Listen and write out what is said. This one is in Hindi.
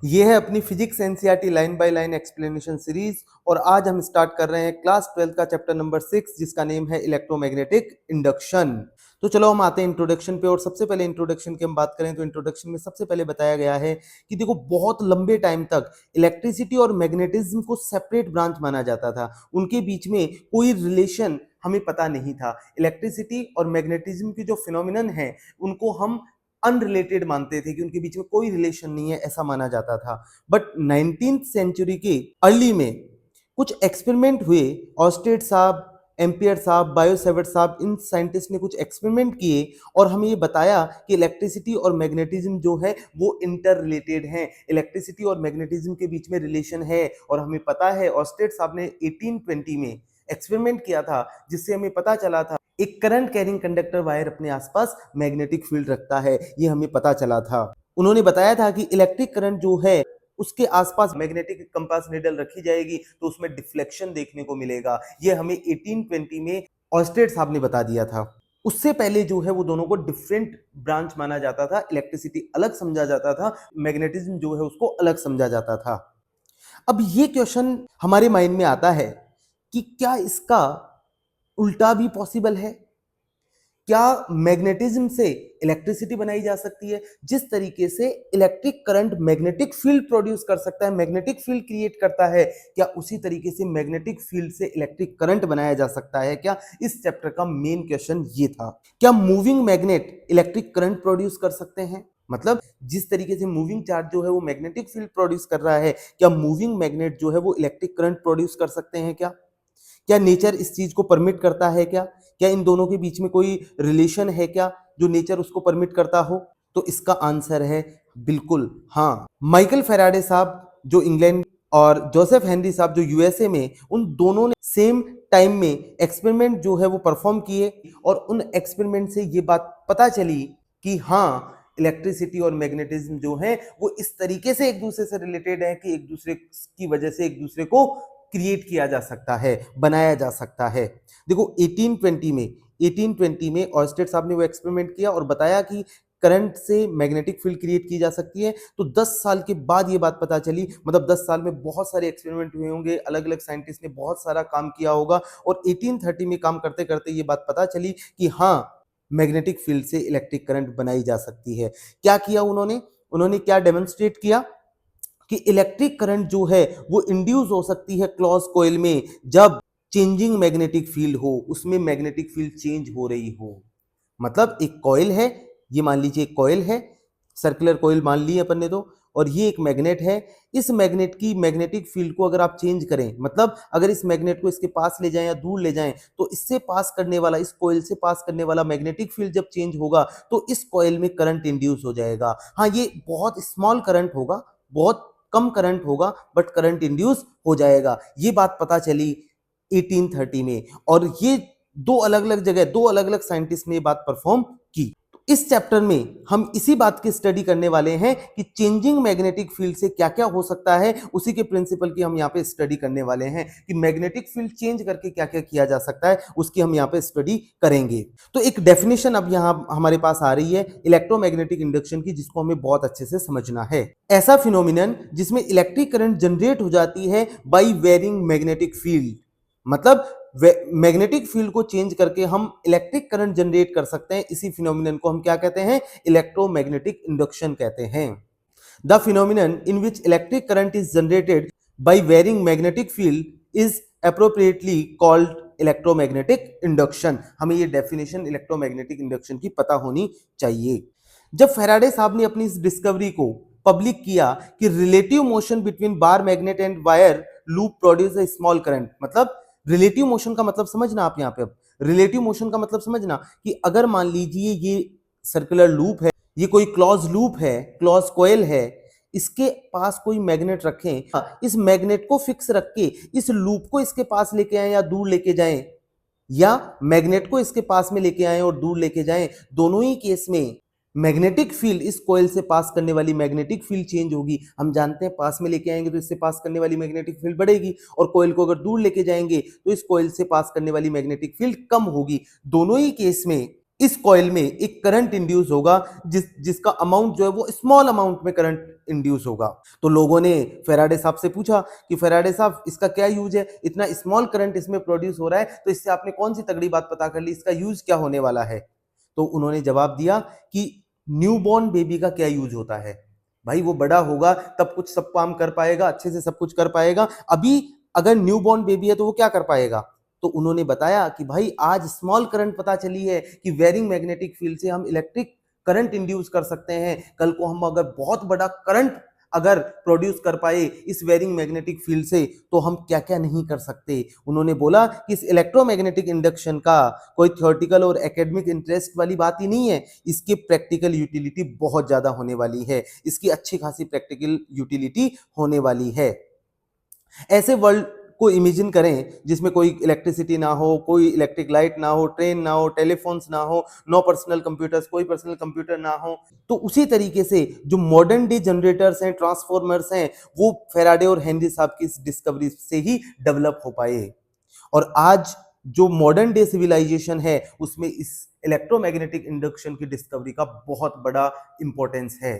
ये है अपनी physics NCERT line by line explanation series और आज हम स्टार्ट कर रहे हैं क्लास 12 का चैप्टर नंबर 6 जिसका नेम है इलेक्ट्रोमैग्नेटिक इंडक्शन। तो चलो हम आते हैं इंट्रोडक्शन पे और सबसे पहले इंट्रोडक्शन की हम बात करें तो इंट्रोडक्शन में सबसे पहले बताया गया है कि देखो बहुत लंबे टाइम तक इलेक्ट्रिसिटी और मैग्नेटिज्म को सेपरेट ब्रांच माना जाता था। उनके बीच में कोई रिलेशन हमें पता नहीं था। इलेक्ट्रिसिटी और मैग्नेटिज्म की जो फिनोमिनन है उनको हम अनरिलेटेड मानते थे कि उनके बीच में कोई रिलेशन नहीं है, ऐसा माना जाता था। बट 19th सेंचुरी के अर्ली में कुछ एक्सपेरिमेंट हुए। ऑस्टेड साहब, एम्पियर साहब, बायोसेवर्ट साहब, इन साइंटिस्ट ने कुछ एक्सपेरिमेंट किए और हमें ये बताया कि इलेक्ट्रिसिटी और मैग्नेटिज्म जो है वो इंटर रिलेटेड हैं। इलेक्ट्रिसिटी और मैग्नेटिज्म के बीच में रिलेशन है और हमें पता है ऑस्टेड साहब ने 1820 में एक्सपेरिमेंट किया था जिससे हमें पता चला था एक करंट कैरिंग कंडक्टर वायर अपने आसपास मैग्नेटिक फील्ड रखता है, ये हमें पता चला था। उन्होंने बताया था कि इलेक्ट्रिक करंट जो है उसके आसपास मैग्नेटिक कंपास निडल रखी जाएगी तो उसमें डिफ्लेक्शन देखने को मिलेगा। ये हमें 1820 में ऑस्टेड साहब ने बता दिया था। उससे पहले जो है वो दोनों को डिफरेंट ब्रांच माना जाता था। इलेक्ट्रिसिटी अलग समझा जाता था, मैग्नेटिज्म जो है उसको अलग समझा जाता था। अब ये क्वेश्चन हमारे माइंड में आता है कि क्या इसका उल्टा भी पॉसिबल है? क्या मैग्नेटिज्म से इलेक्ट्रिसिटी बनाई जा सकती है? जिस तरीके से electric current magnetic field produce कर सकता है, मैग्नेटिक फील्ड क्रिएट करता है, क्या उसी तरीके से मैग्नेटिक फील्ड से इलेक्ट्रिक करंट बनाया जा सकता है क्या? इस चैप्टर का मेन क्वेश्चन ये था। क्या moving magnet electric current produce कर सकते हैं? मतलब जिस तरीके से मूविंग चार्ज जो है वो मैग्नेटिक फील्ड प्रोड्यूस कर रहा है, क्या मूविंग मैग्नेट जो है वो इलेक्ट्रिक करंट प्रोड्यूस कर सकते हैं क्या? क्या नेचर इस चीज को परमिट करता है क्या? क्या इन दोनों के बीच में कोई रिलेशन है क्या जो नेचर उसको परमिट करता हो? तो इसका आंसर है बिल्कुल हाँ। माइकल फेराडे साहब जो इंग्लैंड और जोसेफ हेनरी साहब जो यूएसए में, उन दोनों ने सेम टाइम में एक्सपेरिमेंट जो है वो परफॉर्म किए और उन एक्सपेरिमेंट से ये बात पता चली कि हाँ इलेक्ट्रिसिटी और मैग्नेटिज्म जो है वो इस तरीके से एक दूसरे से रिलेटेड है कि एक दूसरे की वजह से एक दूसरे को क्रिएट किया जा सकता है, बनाया जा सकता है। देखो 1820 में ऑस्टेड साहब ने वो एक्सपेरिमेंट किया और बताया कि करंट से मैग्नेटिक फील्ड क्रिएट की जा सकती है। तो 10 साल के बाद ये बात पता चली, मतलब 10 साल में बहुत सारे एक्सपेरिमेंट हुए होंगे, अलग अलग साइंटिस्ट ने बहुत सारा काम किया होगा और 1830 में काम करते करते ये बात पता चली कि हाँ मैग्नेटिक फील्ड से इलेक्ट्रिक करंट बनाई जा सकती है। क्या किया उन्होंने? उन्होंने क्या डेमोन्स्ट्रेट किया कि इलेक्ट्रिक करंट जो है वो इंड्यूस हो सकती है क्लॉज कॉइल में जब चेंजिंग मैग्नेटिक फील्ड हो, उसमें मैग्नेटिक फील्ड चेंज हो रही हो। मतलब एक कॉइल है, ये मान लीजिए एक कॉइल है, सर्कुलर कॉइल मान ली अपन ने तो, और ये एक मैग्नेट है। इस मैग्नेट की मैग्नेटिक फील्ड को अगर आप चेंज करें, मतलब अगर इस मैग्नेट को इसके पास ले जाएं या दूर ले जाएं, तो इससे पास करने वाला, इस कॉइल से पास करने वाला मैग्नेटिक फील्ड जब चेंज होगा तो इस कॉइल में करंट इंड्यूस हो जाएगा। हाँ ये बहुत स्मॉल करंट होगा, बहुत कम करंट होगा, बट करंट इंड्यूस हो जाएगा। ये बात पता चली 1830 में और ये दो अलग अलग जगह दो अलग अलग साइंटिस्ट ने ये बात परफॉर्म की। तो इस चैप्टर में हम इसी बात की स्टडी करने वाले हैं कि चेंजिंग मैग्नेटिक फील्ड से क्या क्या हो सकता है। उसी के प्रिंसिपल की हम यहाँ पे स्टडी करने वाले हैं कि मैग्नेटिक फील्ड चेंज करके क्या क्या किया जा सकता है, उसकी हम यहाँ पे स्टडी करेंगे। तो एक डेफिनेशन अब यहाँ हमारे पास आ रही है इलेक्ट्रोमैग्नेटिक इंडक्शन की, जिसको हमें बहुत अच्छे से समझना है। ऐसा फिनोमिनन जिसमें इलेक्ट्रिक करंट जनरेट हो जाती है बाई वेरिंग मैग्नेटिक फील्ड, मतलब मैग्नेटिक फील्ड को चेंज करके हम इलेक्ट्रिक करंट जनरेट कर सकते हैं। इसी फिनोमिनन को हम क्या कहते हैं? इलेक्ट्रोमैग्नेटिक इंडक्शन कहते हैं। The phenomenon in which electric current is generated by varying magnetic field is appropriately called electromagnetic induction. हमें ये डेफिनेशन इलेक्ट्रोमैग्नेटिक इंडक्शन की पता होनी चाहिए। जब फैराडे साहब ने अपनी इस डिस्कवरी को पब्लिक किया कि relative motion between bar magnet and wire loop produce a small current, मतलब रिलेटिव मोशन का मतलब समझना आप यहाँ पे। अब रिलेटिव मोशन का मतलब समझना कि अगर मान लीजिए ये सर्कुलर लूप है, ये कोई क्लॉज लूप है, क्लॉज कॉइल है, इसके पास कोई मैग्नेट रखें, इस मैग्नेट को फिक्स रख के इस लूप को इसके पास लेके आए या दूर लेके जाएं, या मैग्नेट को इसके पास में लेके आए और दूर लेके जाएं, दोनों ही केस में मैग्नेटिक फील्ड, इस कॉइल से पास करने वाली मैग्नेटिक फील्ड चेंज होगी। हम जानते हैं पास में लेके आएंगे तो इससे पास करने वाली मैग्नेटिक फील्ड बढ़ेगी और कॉइल को अगर दूर लेके जाएंगे तो इस कॉइल से पास करने वाली मैग्नेटिक फील्ड कम होगी। दोनों ही केस में इस कॉइल में एक करंट इंड्यूस होगा जिसका अमाउंट जो है वो स्मॉल अमाउंट में करंट इंड्यूस होगा। तो लोगों ने फेराडे साहब से पूछा कि फेराडे साहब इसका क्या यूज है, इतना स्मॉल करंट इसमें प्रोड्यूस हो रहा है, तो इससे आपने कौन सी तगड़ी बात पता कर ली, इसका यूज क्या होने वाला है। तो उन्होंने जवाब दिया कि न्यूबॉर्न बेबी का क्या यूज होता है। भाई वो बड़ा होगा तब कुछ सब काम कर पाएगा, अच्छे से सब कुछ कर पाएगा, अभी अगर न्यूबॉर्न बेबी है तो वो क्या कर पाएगा। तो उन्होंने बताया कि भाई आज स्मॉल करंट पता चली है कि वेरिंग मैग्नेटिक फील्ड से हम इलेक्ट्रिक करंट इंड्यूस कर सकते हैं। कल को हम अगर बहुत बड़ा करंट अगर प्रोड्यूस कर पाए इस वेरिंग मैग्नेटिक फील्ड से तो हम क्या क्या नहीं कर सकते। उन्होंने बोला कि इस इलेक्ट्रोमैग्नेटिक इंडक्शन का कोई थ्योरेटिकल और एकेडमिक इंटरेस्ट वाली बात ही नहीं है, इसकी प्रैक्टिकल यूटिलिटी बहुत ज्यादा होने वाली है, इसकी अच्छी खासी प्रैक्टिकल यूटिलिटी होने वाली है। ऐसे वर्ल्ड को इमेजिन करें जिसमें कोई इलेक्ट्रिसिटी ना हो, कोई इलेक्ट्रिक लाइट ना हो, ट्रेन ना हो, टेलीफोन्स ना हो, नो पर्सनल कंप्यूटर्स, कोई पर्सनल कंप्यूटर ना हो। तो उसी तरीके से जो मॉडर्न डे जनरेटर्स हैं, ट्रांसफॉर्मर्स हैं, वो फेराडे और हेनरी साहब की इस डिस्कवरी से ही डेवलप हो पाए। और आज जो मॉडर्न डे सिविलाइजेशन है उसमें इस इलेक्ट्रोमैग्नेटिक इंडक्शन की डिस्कवरी का बहुत बड़ा इंपॉर्टेंस है।